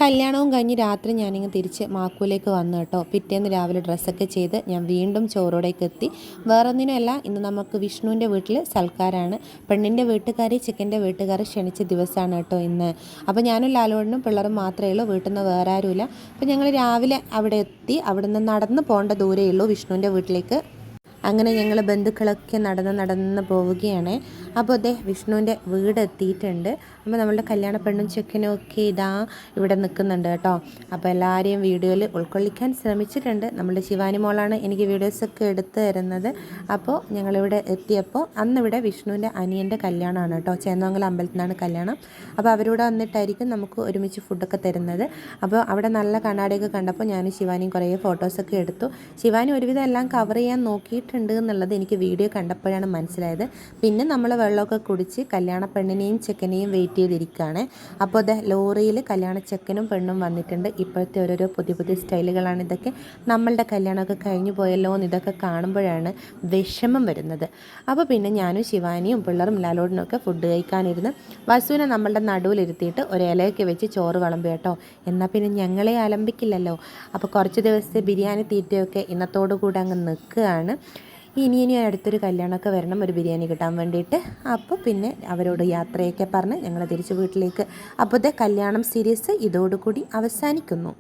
കല്യാണവും കഴിഞ്ഞ് രാത്രി ഞാനിങ്ങ് തിരിച്ച് മാക്കൂലേക്ക് വന്നു കേട്ടോ. പിറ്റേന്ന് രാവിലെ ഡ്രസ്സൊക്കെ ചെയ്ത് ഞാൻ വീണ്ടും ചോറോടേക്ക് എത്തി. വേറൊന്നിനുമല്ല, ഇന്ന് നമുക്ക് വിഷ്ണുവിൻ്റെ വീട്ടിൽ സൽക്കാരാണ്. പെണ്ണിൻ്റെ വീട്ടുകാർ ചെക്കൻ്റെ വീട്ടുകാർ ക്ഷണിച്ച ദിവസമാണ് കേട്ടോ ഇന്ന്. അപ്പോൾ ഞാനും ലാലോടനും പിള്ളേരും മാത്രമേ ഉള്ളൂ, വീട്ടിൽ നിന്ന് വേറെ ആരുമില്ല. അപ്പോൾ ഞങ്ങൾ രാവിലെ അവിടെ എത്തി. അവിടെ നിന്ന് നടന്ന് പോകേണ്ട ദൂരമേ ഉള്ളൂ വിഷ്ണുവിൻ്റെ വീട്ടിലേക്ക്. അങ്ങനെ ഞങ്ങൾ ബന്ധുക്കളൊക്കെ നടന്ന് പോവുകയാണ്. അപ്പോൾ അതെ വിഷ്ണുവിൻ്റെ വീട് എത്തിയിട്ടുണ്ട്. അപ്പോൾ നമ്മളുടെ കല്യാണ പെണ്ണും ചെക്കനും ഒക്കെ ഇതാ ഇവിടെ നിൽക്കുന്നുണ്ട് കേട്ടോ. അപ്പോൾ എല്ലാവരെയും വീഡിയോയിൽ ഉൾക്കൊള്ളിക്കാൻ ശ്രമിച്ചിട്ടുണ്ട്. നമ്മളുടെ ശിവാനി മോളാണ് എനിക്ക് വീഡിയോസൊക്കെ എടുത്തു തരുന്നത്. അപ്പോൾ ഞങ്ങളിവിടെ എത്തിയപ്പോൾ അന്നിവിടെ വിഷ്ണുവിൻ്റെ അനിയൻ്റെ കല്യാണമാണ് കേട്ടോ. ചേന്നമംഗലം അമ്പലത്തിൽ നിന്നാണ് കല്യാണം. അപ്പോൾ അവരോട് വന്നിട്ടായിരിക്കും നമുക്ക് ഒരുമിച്ച് ഫുഡൊക്കെ തരുന്നത്. അപ്പോൾ അവിടെ നല്ല കണ്ണാടിയൊക്കെ കണ്ടപ്പോൾ ഞാനും ശിവാനിയും കുറേ ഫോട്ടോസൊക്കെ എടുത്തു. ശിവാനി ഒരുവിധം എല്ലാം കവർ ചെയ്യാൻ നോക്കിയിട്ടുണ്ട് എന്നുള്ളത് എനിക്ക് വീഡിയോ കണ്ടപ്പോഴാണ് മനസ്സിലായത്. പിന്നെ നമ്മൾ വെള്ളമൊക്കെ കുടിച്ച് കല്യാണ പെണ്ണിനെയും ചെക്കനെയും വെയിറ്റ് ചെയ്തിരിക്കുകയാണ്. അപ്പോൾ അത് ലോറിയിൽ കല്യാണ ചെക്കനും പെണ്ണും വന്നിട്ടുണ്ട്. ഇപ്പോഴത്തെ ഓരോരോ പുതിയ സ്റ്റൈലുകളാണ് ഇതൊക്കെ. നമ്മളുടെ കല്യാണമൊക്കെ കഴിഞ്ഞു പോയല്ലോ എന്ന് ഇതൊക്കെ കാണുമ്പോഴാണ് വിഷമം വരുന്നത്. അപ്പോൾ പിന്നെ ഞാനും ശിവാനിയും പിള്ളേരും ലാലോടിനൊക്കെ ഫുഡ് കഴിക്കാനിരുന്ന് വസുവിനെ നമ്മളുടെ നടുവിലിരുത്തിയിട്ട് ഒരു ഇലയൊക്കെ വെച്ച് ചോറ് വിളമ്പി കേട്ടോ. എന്നാൽ പിന്നെ ഞങ്ങളെ അലമ്പിക്കില്ലല്ലോ. അപ്പോൾ കുറച്ച് ദിവസത്തെ ബിരിയാണി തീറ്റയൊക്കെ ഇന്നത്തോടു കൂടി അങ്ങ് നിൽക്കുകയാണ്. ഇനി അടുത്തൊരു കല്യാണമൊക്കെ വരണം ഒരു ബിരിയാണി കിട്ടാൻ വേണ്ടിയിട്ട്. അപ്പോൾ പിന്നെ അവരോട് യാത്രയൊക്കെ പറഞ്ഞ് ഞങ്ങൾ തിരിച്ച് വീട്ടിലേക്ക്. അപ്പോൾ കല്യാണം സീരീസ് ഇതോടുകൂടി അവസാനിക്കുന്നു.